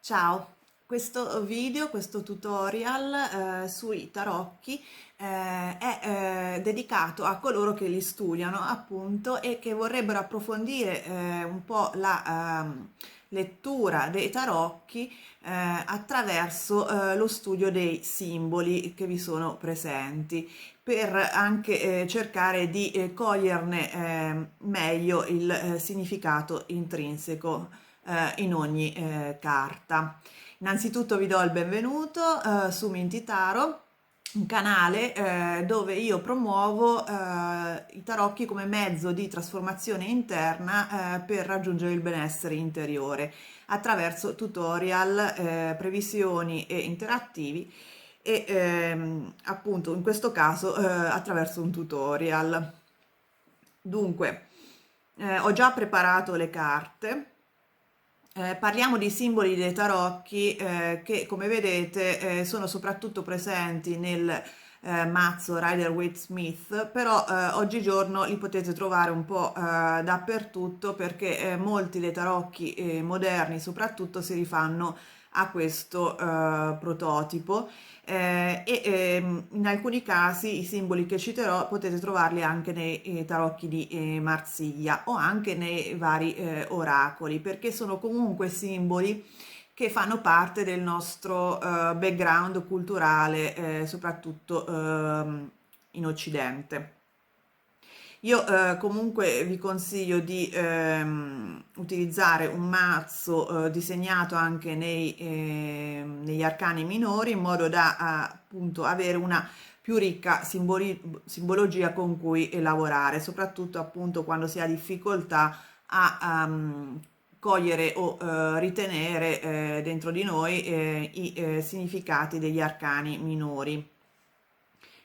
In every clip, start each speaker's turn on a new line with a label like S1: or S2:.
S1: Ciao, questo video, questo tutorial sui tarocchi è dedicato a coloro che li studiano appunto e che vorrebbero approfondire un po' la lettura dei tarocchi attraverso lo studio dei simboli che vi sono presenti, per anche cercare di coglierne meglio il significato intrinseco in ogni carta. Innanzitutto vi do il benvenuto su Minty Tarot, un canale dove io promuovo i tarocchi come mezzo di trasformazione interna per raggiungere il benessere interiore attraverso tutorial, previsioni e interattivi e appunto in questo caso attraverso un tutorial. Dunque, ho già preparato le carte. Parliamo di simboli dei tarocchi che, come vedete, sono soprattutto presenti nel mazzo Rider-Waite-Smith, però oggigiorno li potete trovare un po' dappertutto, perché molti dei tarocchi moderni soprattutto si rifanno a questo prototipo in alcuni casi i simboli che citerò potete trovarli anche nei tarocchi di Marsiglia o anche nei vari oracoli, perché sono comunque simboli che fanno parte del nostro background culturale, soprattutto in Occidente. Io comunque vi consiglio di utilizzare un mazzo disegnato anche negli arcani minori, in modo da appunto avere una più ricca simbologia con cui lavorare, soprattutto appunto quando si ha difficoltà a cogliere o ritenere dentro di noi i significati degli arcani minori.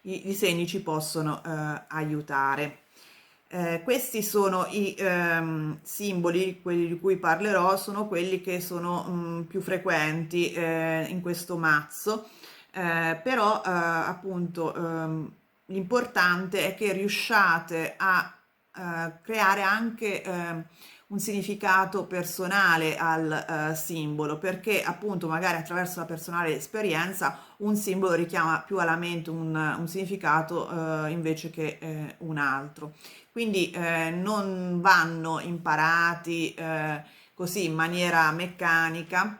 S1: I disegni ci possono aiutare. Questi sono i simboli, quelli di cui parlerò, sono quelli che sono più frequenti in questo mazzo, però appunto l'importante è che riusciate a creare anche un significato personale al simbolo, perché appunto magari attraverso la personale esperienza un simbolo richiama più alla mente un significato invece che un altro. Quindi non vanno imparati così in maniera meccanica,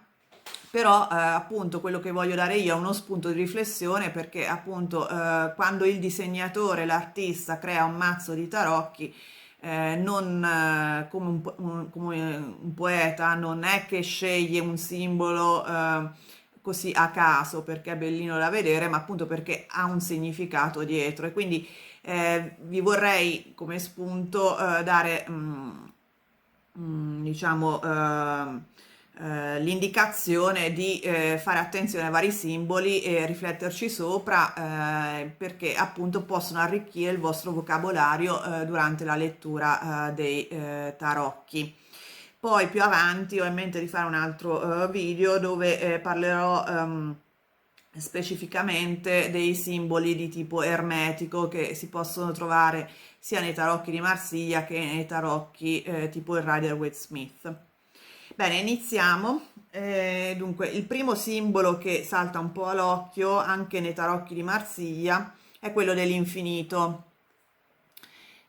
S1: però appunto quello che voglio dare io è uno spunto di riflessione, perché appunto quando il disegnatore, l'artista crea un mazzo di tarocchi, non come come un poeta, non è che sceglie un simbolo così a caso perché è bellino da vedere, ma appunto perché ha un significato dietro. E quindi vi vorrei come spunto dare diciamo l'indicazione di fare attenzione ai vari simboli e rifletterci sopra, perché appunto possono arricchire il vostro vocabolario durante la lettura dei tarocchi. Poi più avanti ho in mente di fare un altro video dove parlerò specificamente dei simboli di tipo ermetico che si possono trovare sia nei tarocchi di Marsiglia che nei tarocchi tipo il Rider-Waite-Smith. Bene, iniziamo. Dunque, il primo simbolo che salta un po' all'occhio anche nei tarocchi di Marsiglia è quello dell'infinito,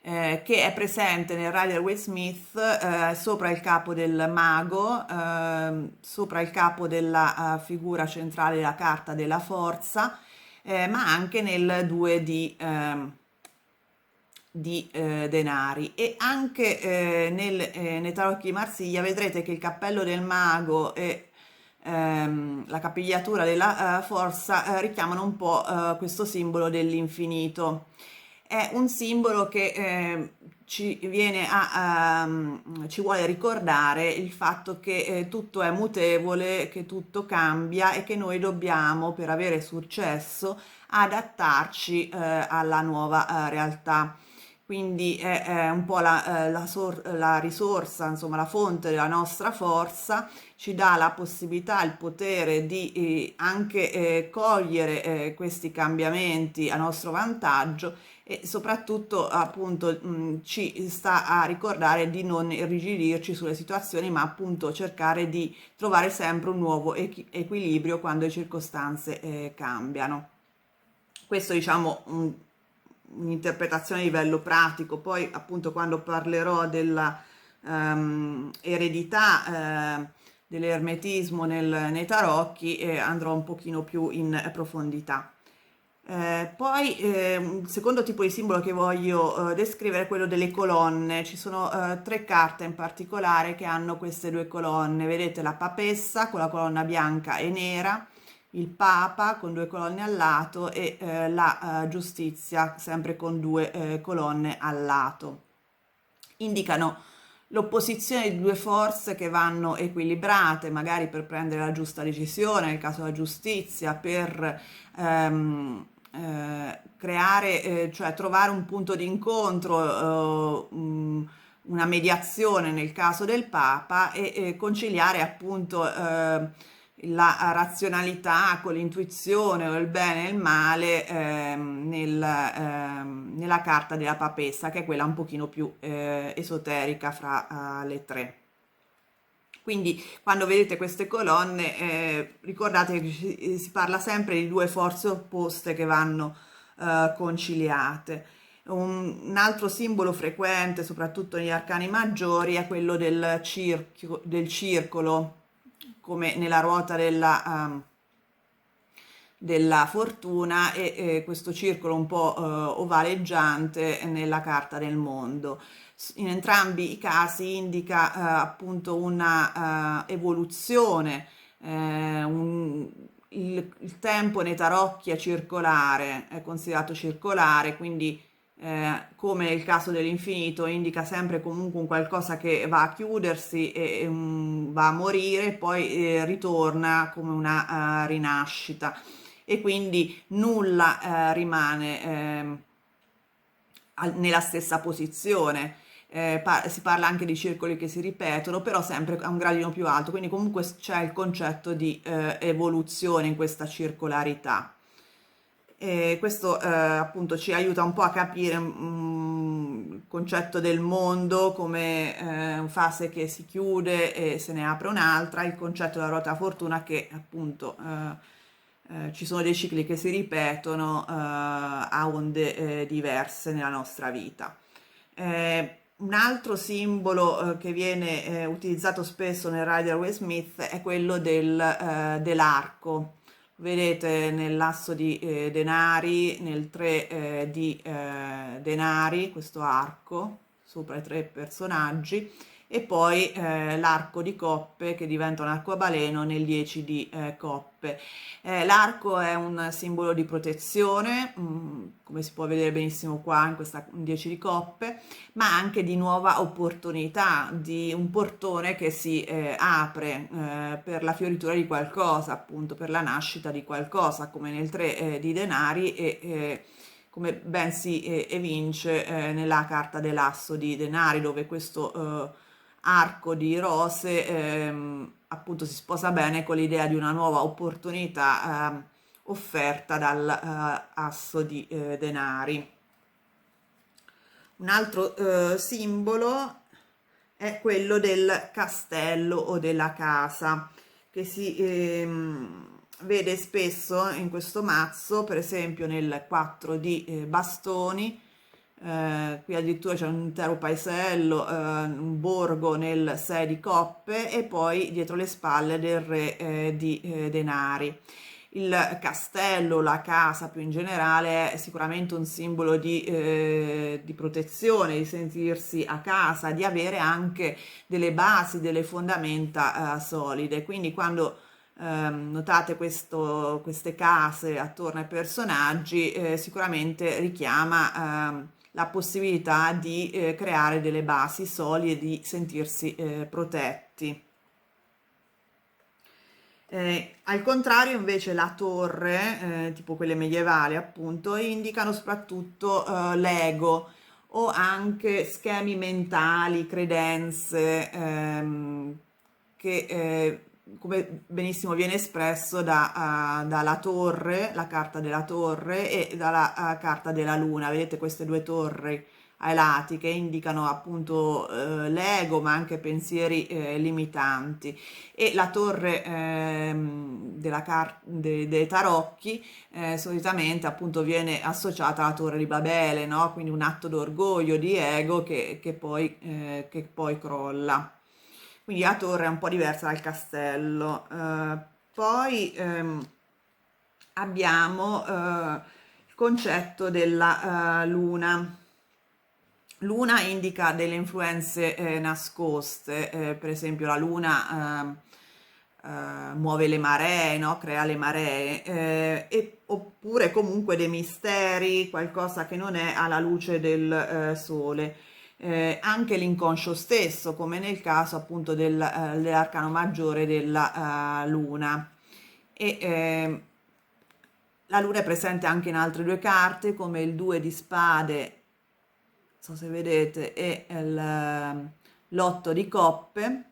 S1: che è presente nel Rider-Waite-Smith sopra il capo del mago, sopra il capo della figura centrale della carta della forza, ma anche nel 2 di denari. E anche nei tarocchi di Marsiglia vedrete che il cappello del mago e la capigliatura della forza richiamano un po' questo simbolo dell'infinito. È un simbolo che ci vuole ricordare il fatto che tutto è mutevole, che tutto cambia e che noi dobbiamo, per avere successo, adattarci alla nuova realtà. quindi è un po' la risorsa, insomma la fonte della nostra forza, ci dà la possibilità, il potere di anche cogliere questi cambiamenti a nostro vantaggio e soprattutto appunto ci sta a ricordare di non irrigidirci sulle situazioni, ma appunto cercare di trovare sempre un nuovo equilibrio quando le circostanze cambiano. Questo diciamo un'interpretazione a livello pratico, poi appunto quando parlerò della eredità dell'ermetismo nei tarocchi andrò un pochino più in profondità. Poi un secondo tipo di simbolo che voglio descrivere è quello delle colonne. Ci sono tre carte in particolare che hanno queste due colonne. Vedete la papessa con la colonna bianca e nera, il papa con due colonne al lato e la giustizia sempre con due colonne al lato. Indicano l'opposizione di due forze che vanno equilibrate, magari per prendere la giusta decisione, nel caso della giustizia, per creare, cioè trovare un punto di incontro, una mediazione nel caso del Papa e conciliare appunto la razionalità con l'intuizione o il bene e il male nella carta della papessa, che è quella un pochino più esoterica fra le tre. Quindi quando vedete queste colonne ricordate che si parla sempre di due forze opposte che vanno conciliate. Un altro simbolo frequente, soprattutto negli arcani maggiori, è quello del circolo, come nella ruota della fortuna e questo circolo un po' ovaleggiante nella carta del mondo. In entrambi i casi indica appunto una evoluzione, il tempo nei tarocchi è circolare, è considerato circolare, quindi come nel caso dell'infinito indica sempre comunque un qualcosa che va a chiudersi e va a morire e poi ritorna come una rinascita e quindi nulla rimane nella stessa posizione. Si parla anche di circoli che si ripetono, però sempre a un gradino più alto, quindi comunque c'è il concetto di evoluzione in questa circolarità. E questo appunto ci aiuta un po' a capire il concetto del mondo come una fase che si chiude e se ne apre un'altra, il concetto della ruota fortuna che appunto ci sono dei cicli che si ripetono a onde diverse nella nostra vita. Un altro simbolo che viene utilizzato spesso nel Rider-Waite-Smith è quello dell'arco. Vedete nell'asso di denari, nel 3 di denari, questo arco sopra i tre personaggi, e poi l'arco di coppe che diventa un arcobaleno nel 10 di coppe. L'arco è un simbolo di protezione, come si può vedere benissimo qua in questa 10 di coppe, ma anche di nuova opportunità, di un portone che si apre per la fioritura di qualcosa, appunto per la nascita di qualcosa, come nel 3 di denari e come ben si evince nella carta dell'asso di denari, dove questo arco di rose appunto si sposa bene con l'idea di una nuova opportunità offerta dal asso di denari. Un altro simbolo è quello del castello o della casa, che si vede spesso in questo mazzo, per esempio nel 4 di bastoni. Qui addirittura c'è un intero paesello, un borgo nel 6 di coppe e poi dietro le spalle del re di denari. Il castello, la casa più in generale è sicuramente un simbolo di protezione, di sentirsi a casa, di avere anche delle basi, delle fondamenta solide. Quindi quando notate queste case attorno ai personaggi, sicuramente richiama la possibilità di creare delle basi solide e di sentirsi protetti. Al contrario invece la torre, tipo quelle medievali appunto, indicano soprattutto l'ego o anche schemi mentali, credenze, che come benissimo viene espresso dalla torre, la carta della torre e dalla carta della luna. Vedete queste due torri ai lati che indicano appunto l'ego, ma anche pensieri limitanti. E la torre dei tarocchi solitamente appunto viene associata alla torre di Babele, no? Quindi un atto d'orgoglio, di ego che poi crolla. Quindi la torre è un po' diversa dal castello. Poi abbiamo il concetto della luna. Luna indica delle influenze nascoste, per esempio la luna muove le maree, no? Crea le maree, oppure comunque dei misteri, qualcosa che non è alla luce del sole. Anche l'inconscio stesso, come nel caso appunto dell'arcano maggiore della luna. E la luna è presente anche in altre due carte, come il 2 di spade, non so se vedete, e l'otto di coppe,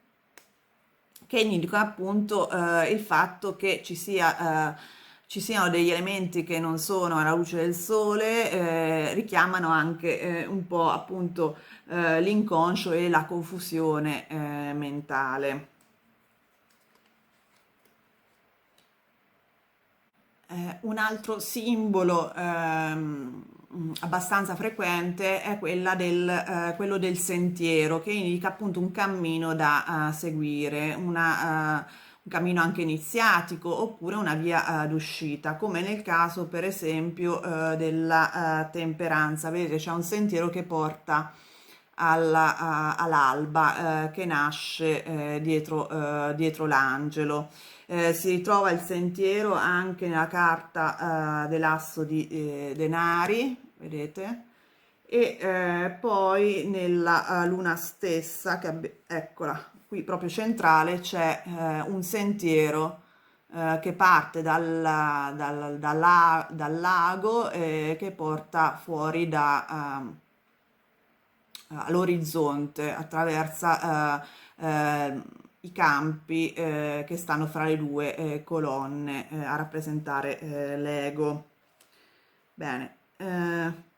S1: che indicano appunto il fatto che ci siano degli elementi che non sono alla luce del sole, richiamano anche un po' appunto l'inconscio e la confusione mentale. Un altro simbolo abbastanza frequente è quello del sentiero, che indica appunto un cammino da seguire, un cammino anche iniziatico oppure una via d'uscita, come nel caso per esempio della temperanza. Vedete, c'è un sentiero che porta all'alba che nasce dietro l'angelo. Si ritrova il sentiero anche nella carta dell'asso di denari, vedete? E poi nella luna stessa, eccola, qui proprio centrale, c'è un sentiero che parte dal lago che porta fuori all'orizzonte, attraversa i campi che stanno fra le due colonne a rappresentare l'ego. Bene,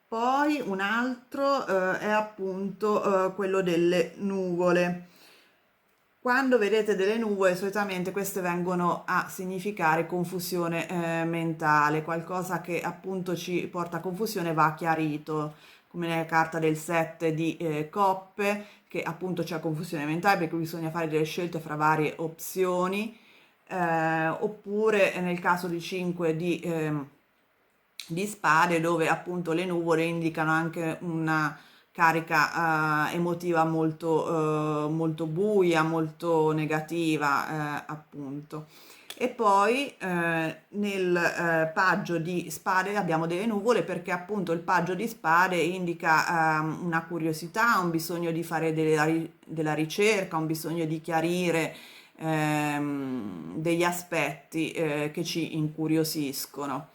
S1: poi un altro è appunto quello delle nuvole. Quando vedete delle nuvole, solitamente queste vengono a significare confusione mentale, qualcosa che appunto ci porta a confusione va chiarito, come nella carta del 7 di coppe, che appunto c'è confusione mentale perché bisogna fare delle scelte fra varie opzioni, oppure nel caso di 5 di spade, dove appunto le nuvole indicano anche una carica emotiva molto buia, molto negativa, appunto. E poi nel paggio di spade abbiamo delle nuvole, perché appunto il paggio di spade indica una curiosità, un bisogno di fare della ricerca, un bisogno di chiarire degli aspetti che ci incuriosiscono.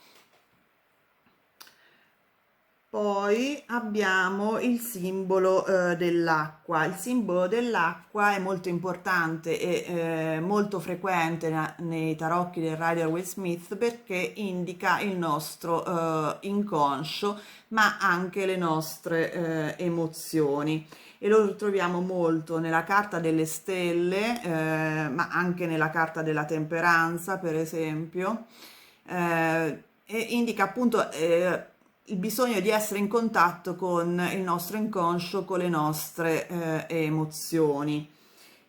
S1: Poi abbiamo il simbolo dell'acqua. Il simbolo dell'acqua è molto importante e molto frequente nei tarocchi del Rider-Waite-Smith, perché indica il nostro inconscio, ma anche le nostre emozioni. E lo troviamo molto nella carta delle stelle, ma anche nella carta della temperanza, per esempio. E indica appunto il bisogno di essere in contatto con il nostro inconscio, con le nostre emozioni.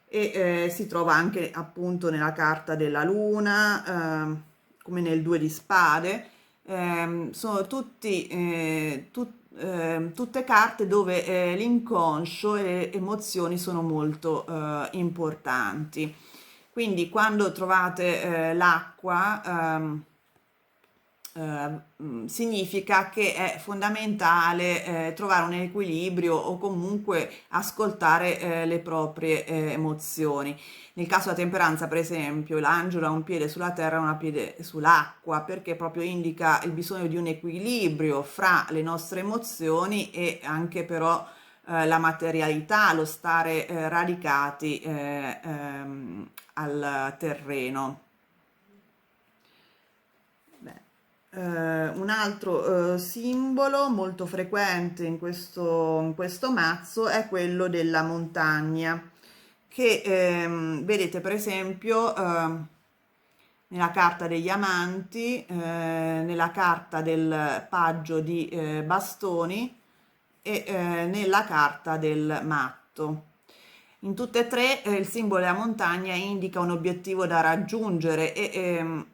S1: E si trova anche appunto nella carta della luna, come nel 2 di spade. Sono tutte carte dove l'inconscio e le emozioni sono molto importanti. Quindi quando trovate l'acqua significa che è fondamentale trovare un equilibrio o comunque ascoltare le proprie emozioni. Nel caso della temperanza, per esempio, l'angelo ha un piede sulla terra e un piede sull'acqua, perché proprio indica il bisogno di un equilibrio fra le nostre emozioni e anche però la materialità, lo stare radicati al terreno. Beh, un altro simbolo molto frequente in questo mazzo è quello della montagna, che vedete per esempio nella carta degli amanti, nella carta del paggio di bastoni e nella carta del matto. In tutte e tre il simbolo della montagna indica un obiettivo da raggiungere e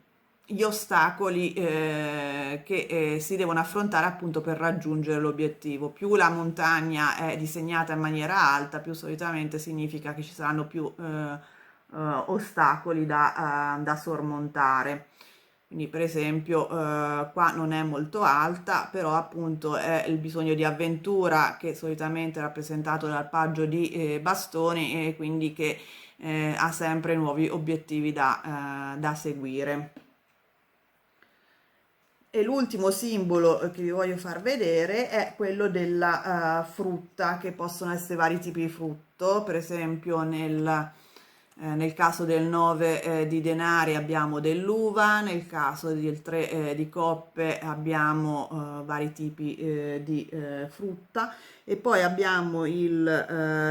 S1: gli ostacoli che si devono affrontare appunto per raggiungere l'obiettivo. Più la montagna è disegnata in maniera alta, più solitamente significa che ci saranno più ostacoli da sormontare. Quindi per esempio qua non è molto alta, però appunto è il bisogno di avventura che solitamente è rappresentato dal paggio di bastoni e quindi che ha sempre nuovi obiettivi da seguire. E l'ultimo simbolo che vi voglio far vedere è quello della frutta, che possono essere vari tipi di frutto, per esempio nel caso del 9 di denari abbiamo dell'uva, nel caso del 3 di coppe abbiamo vari tipi di frutta e poi abbiamo il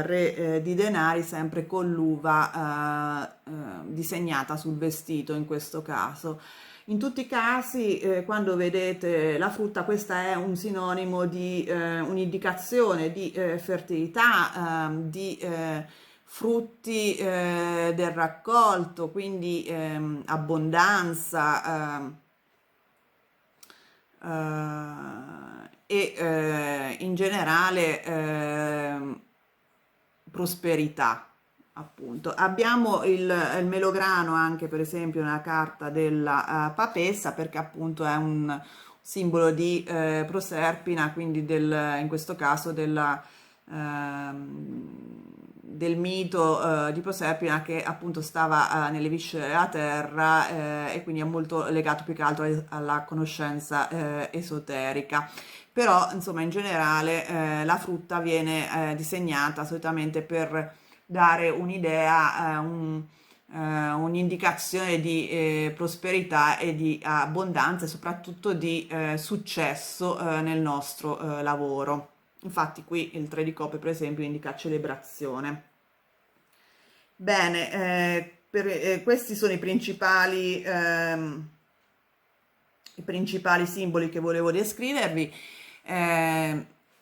S1: re di denari sempre con l'uva disegnata sul vestito in questo caso. In tutti i casi, quando vedete la frutta, questa è un sinonimo di un'indicazione di fertilità, di frutti del raccolto, quindi abbondanza e in generale prosperità. Appunto, abbiamo il melograno anche per esempio nella carta della papessa perché appunto è un simbolo di Proserpina, quindi in questo caso del mito di Proserpina che appunto stava nelle viscere della terra e quindi è molto legato più che altro alla conoscenza esoterica. Però insomma in generale la frutta viene disegnata solitamente per dare un'idea, un'indicazione di prosperità e di abbondanza e soprattutto di successo nel nostro lavoro. Infatti qui il 3 di coppe per esempio indica celebrazione. Bene, questi sono i principali simboli che volevo descrivervi.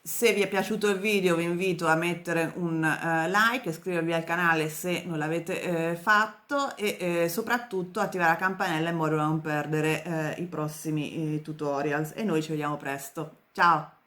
S1: Se vi è piaciuto il video vi invito a mettere un like, iscrivervi al canale se non l'avete fatto e soprattutto attivare la campanella in modo da non perdere i prossimi tutorials e noi ci vediamo presto. Ciao!